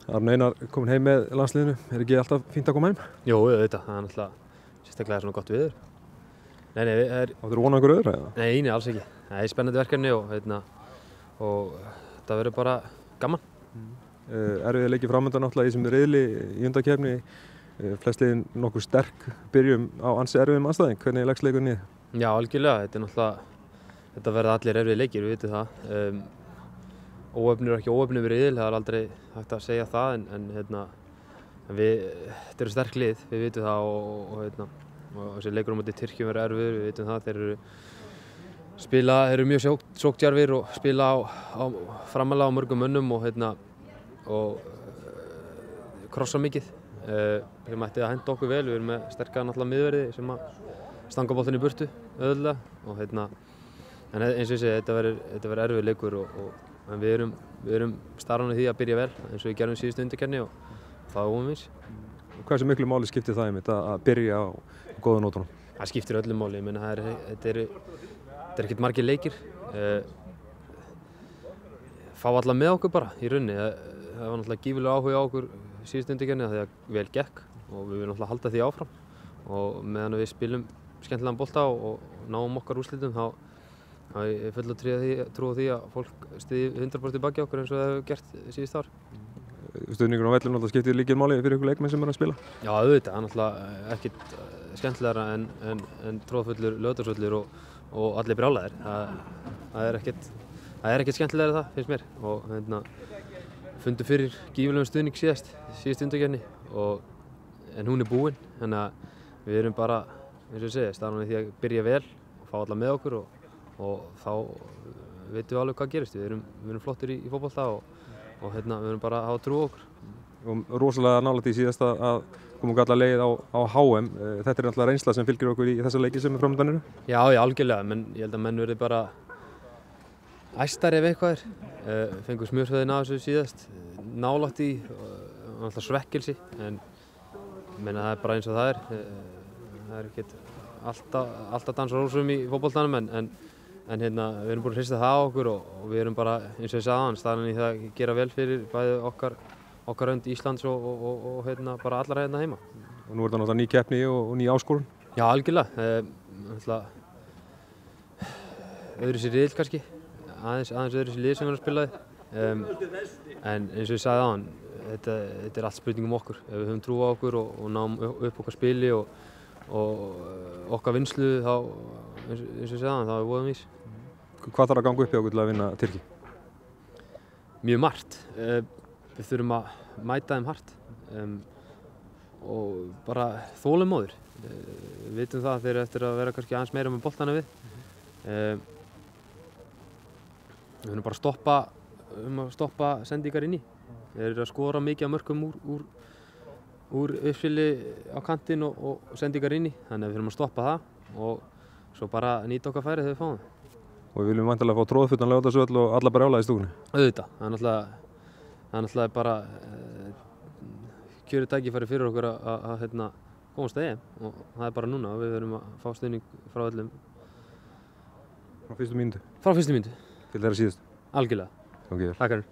Aron Einar kominn heim með landsliðinu, ekki alltaf fínt að koma heim? Jú, auðvitað, það náttúrulega sérstaklega svona gott veður. Nei, Áttirðu von á einhverju öðru eða? Nei, alls ekki. Það er spennandi verkefni og það verður bara gaman. Erfiðir leikir framöndan náttúrulega í þessum riðli í undankeppni. Flest liðin nokkuð sterk byrjum á ansi erfiðum andstæðing. Hvernig leggst leikurinn í þig? Já, algjörlega. Þetta verða allir erfiðir leikir, við vitum það. Óöfnir og ekki óöfnir við riðil, það er aldrei hægt að segja það en þetta eru sterk lið, við vitum það og þessi leikur á móti Tyrkjum verður erfiður, við vitum það. Þeir eru mjög sókndjarfir og spila á framalega á mörgum mönnum og krossa mikið. Þeir mætti að henda okkur vel, við erum með sterka náttúrulega miðverði sem að stanga boltinn í burtu auðvitað og en eins og ég segi, þetta verður erfiður leikur en við erum starfandi því að byrja vel eins og við gerum síðustu undankeppni og það er óumvís. Hversu miklu máli skiptir það einmitt að byrja á góðu nótunum? Það skiptir öllu máli, ég meina þetta er ekkert margir leikir. Fá alla með okkur bara í rauninni. Það var náttúrulega gífurlegur áhugi á okkur síðustu undankeppni því að vel gekk og við viljum náttúrulega halda því áfram og meðan við spilum skemmtilegan bolta og náum okkar úrslitum þá ég er full að trúa því að fólk styðji 100% í baki okkur eins og það hefur gert síðust ár. Stuðningurinn á vellinum skiptir lykilmáli fyrir ykkur leikmenn sem eru að spila? Já, auðvitað, það er náttúrulega ekkert skemmtilegra en tróðfullur Laugardalsvöllur og allir brjálaðir. Það er ekkert skemmtilegra það, finnst mér. Og fundu fyrir gífurlegum stuðning síðust undankeppni en hún er búin, þannig að við erum bara, eins og ég segi, starfandi því að byrja vel og fá alla með okkur og þá veitum við alveg hvað gerist. Við erum flottir í fótbolta og við erum bara að hafa trú á okkur. Og rosalega nálægt í síðasta að koma galla leið á HM. Þetta er náttúrulega reynsla sem fylgir okkur í þessa leiki sem er framöndan eru? Já, algjörlega, menn ég held að menn verði bara æstar ef eitthvað er. Fengu smjörsveðin af þessu síðast, nálægt í, náttúrulega svekkelsi, en menna það er bara eins og það er. Það er ekkert alltaf dans og rósum í fótboltanum en við erum búin að hrista það á okkur og við erum bara, eins og ég sagði áðan, staðan í það að gera vel fyrir bæði okkar önd Íslands og bara allara hérna heima. Og nú er þetta náttúrulega ný keppni og ný áskorun? Já, algjörlega. Öðruvísi riðill kannski, aðeins öðruvísi lið sem við erum að spila. En eins og ég sagði áðan, þetta er allt spurning um okkur. Ef við höfum trú á okkur og náum upp okkar spili og okkar vinslu þá, eins og ég sagði áðan, þá er voðum vís. Hvað þarf að ganga upp hjá okkur til að vinna Tyrki? Mjög margt. Við þurfum að mæta þeim hart og bara þolinmóðir. Við vitum það að þeir eru eftir að vera kannski aðeins meira með boltana við. Við þurfum bara að stoppa sendingar inn í. Þeir eru að skora mikið af mörkum úr uppspili á kantinn og sendingar inn í. Þannig að við þurfum að stoppa það og svo bara nýta okkar færi þegar við fáum það. Og við viljum væntanlega fá tróðfullan Laugardalsvöll og alla brjálaði í stúkunni? Auðvitað. Það er náttúrulega bara kjörið tækifæri fyrir okkur að komast að EM og það er bara núna og við verðum að fá stuðning frá öllum. Frá fyrstu mínútu? Frá fyrstu mínútu. Til þeirra síðustu? Algjörlega. Takk. Takk.